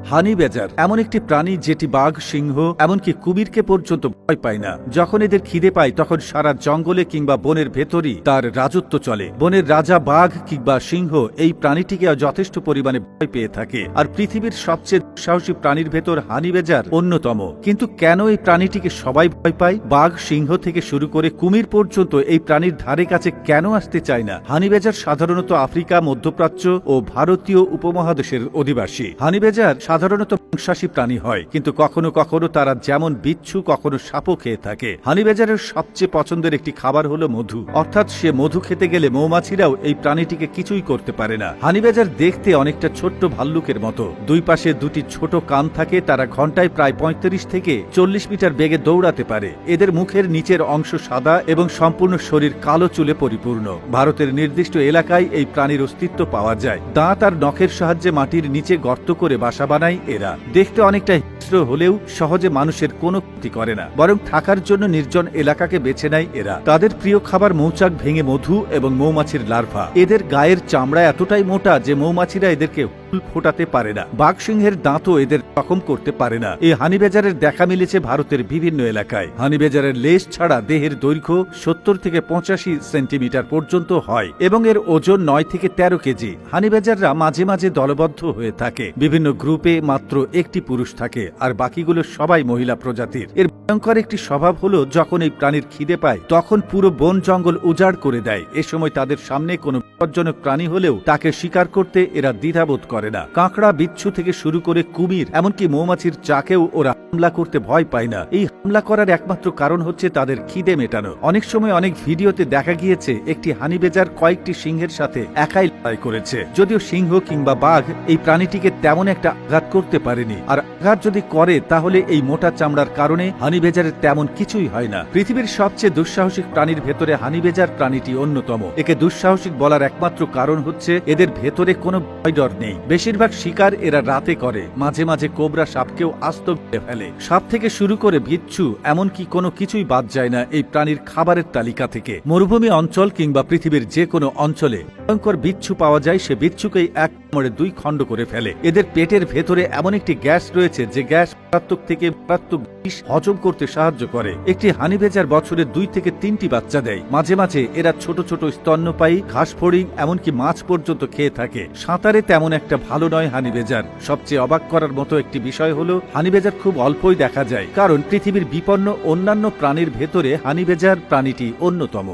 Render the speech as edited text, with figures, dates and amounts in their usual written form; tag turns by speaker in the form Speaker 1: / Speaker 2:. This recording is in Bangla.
Speaker 1: হানি বেজার এমন একটি প্রাণী যেটি বাঘ, সিংহ এমনকি কুমিরকে পর্যন্ত ভয় পায় না। যখন এদের খিদে পায় তখন সারা জঙ্গলে কিংবা বনের ভেতরই তার রাজত্ব চলে। বনের রাজা বাঘ কিংবা সিংহ এই প্রাণীটিকে যথেষ্ট পরিমাণে ভয় পেয়ে থাকে। আর পৃথিবীর সবচেয়ে দুঃসাহসী প্রাণীর ভেতর হানি বেজার অন্যতম। কিন্তু কেন এই প্রাণীটিকে সবাই ভয় পায়? বাঘ, সিংহ থেকে শুরু করে কুমির পর্যন্ত এই প্রাণীর ধারে কাছে কেন আসতে চায় না? হানি বেজার সাধারণত আফ্রিকা, মধ্যপ্রাচ্য ও ভারতীয় উপমহাদেশের অধিবাসী। হানি বেজার সাধারণত মাংসাশী প্রাণী হয়, কিন্তু কখনো কখনো তারা যেমন বিচ্ছু, কখনো সাপও খেয়ে থাকে। হানি বেজারের সবচেয়ে পছন্দের একটি খাবার হলো মধু, অর্থাৎ সে মধু খেতে গেলে মৌমাছিরাও এই প্রাণীটিকে কিছুই করতে পারে না। হানি বেজার দেখতে অনেকটা ছোট্ট ভাল্লুকের মতো। দুই পাশে দুটি ছোট কান থাকে। তারা ঘন্টায় প্রায় 35 থেকে 40 মিটার বেগে দৌড়াতে পারে। এদের মুখের নিচের অংশ সাদা এবং সম্পূর্ণ শরীর কালো চুলে পরিপূর্ণ। ভারতের নির্দিষ্ট এলাকায় এই প্রাণীর অস্তিত্ব পাওয়া যায়। দাঁত আর নখের সাহায্যে মাটির নিচে গর্ত করে বাসা বানায় এরা। দেখতে অনেকটা হিংস্র হলেও সহজে মানুষের কোনো ক্ষতি করে না, বরং থাকার জন্য নির্জন এলাকাকে বেছে নেয় এরা। তাদের প্রিয় খাবার মৌচাক ভেঙে মধু এবং মৌমাছির লার্ভা। এদের গায়ের চামড়া এতটাই মোটা যে মৌমাছিরা এদেরকে ফুল ফোটাতে পারে না। বাঘ, সিংহের দাঁতও এদের জখম করতে পারে না। এই হানি বেজারের দেখা মিলেছে ভারতের বিভিন্ন এলাকায়। হানি বেজারের লেজ ছাড়া দেহের দৈর্ঘ্য 70 থেকে 85 সেন্টিমিটার পর্যন্ত হয় এবং এর ওজন 9 থেকে 13 কেজি। হানি বেজাররা মাঝে মাঝে দলবদ্ধ হয়ে থাকে। বিভিন্ন গ্রুপে মাত্র একটি পুরুষ থাকে আর বাকিগুলো সবাই মহিলা প্রজাতির। এর ভয়ঙ্কর একটি স্বভাব হলো যখন এই প্রাণীর খিদে পায় তখন পুরো বন জঙ্গল উজাড় করে দেয়। এ সময় তাদের সামনে কোনো বিপজ্জনক প্রাণী হলেও তাকে শিকার করতে এরা দ্বিধাবোধ করে না। কাঁকড়া, বিচ্ছু থেকে শুরু করে কুমির এমনকি মৌমাছির চাকেও ওরা হামলা করতে ভয় পায় না। এই হামলা করার একমাত্র কারণ হচ্ছে তাদের খিদে মেটানো। অনেক সময় অনেক ভিডিওতে দেখা গিয়েছে একটি হানি বেজার কয়েকটি সিংহের সাথে একাই লড়াই করেছে। যদিও সিংহ কিংবা বাঘ এই প্রাণীটিকে তেমন একটা আঘাত করতে পারেনি, আর আঘাত যদি করে তাহলে এই মোটা চামড়ার কারণে হানি বেজারের তেমন কিছুই হয় না। পৃথিবীর সবচেয়ে দুঃসাহসিক প্রাণীর ভেতরে হানি বেজার প্রাণীটি অন্যতম। একে দুঃসাহসিক বলার একমাত্র কারণ হচ্ছে এদের ভেতরে কোনো ভয় ডর নেই। বেশিরভাগ শিকার এরা রাতে করে। মাঝে মাঝে কোবরা সাপকেও আস্ত মেরে ফেলে। সাপ থেকে শুরু করে বিচ্ছু এমনকি কোনো কিছুই বাদ যায় না এই প্রাণীর খাবারের তালিকা থেকে। মরুভূমি অঞ্চল কিংবা পৃথিবীর যে কোনো অঞ্চলে ভয়ঙ্কর বিচ্ছু পাওয়া যায়, সে বিচ্ছুকেই এক কামড়ে 2 খণ্ড করে ফেলে। এদের পেটের ভেতরে এমন একটি গ্যাস রয়েছে যে গ্যাস মারাত্মক থেকে মারাত্মক বিষ হজম করতে সাহায্য করে। একটি হানি বেজার বছরে 2 থেকে 3টি বাচ্চা দেয়। মাঝে মাঝে এরা ছোট ছোট স্তন্যপায়ী, ঘাস ফড়িং এমনকি মাছ পর্যন্ত খেয়ে থাকে। সাঁতারে তেমন একটা ভালো নয় হানি বেজার। সবচেয়ে অবাক করার মতো একটি বিষয় হলো হানি বেজার খুব অল্পই দেখা যায়, কারণ পৃথিবীর বিপন্ন অন্যান্য প্রাণীর ভেতরে হানি বেজার প্রাণীটি অন্যতম।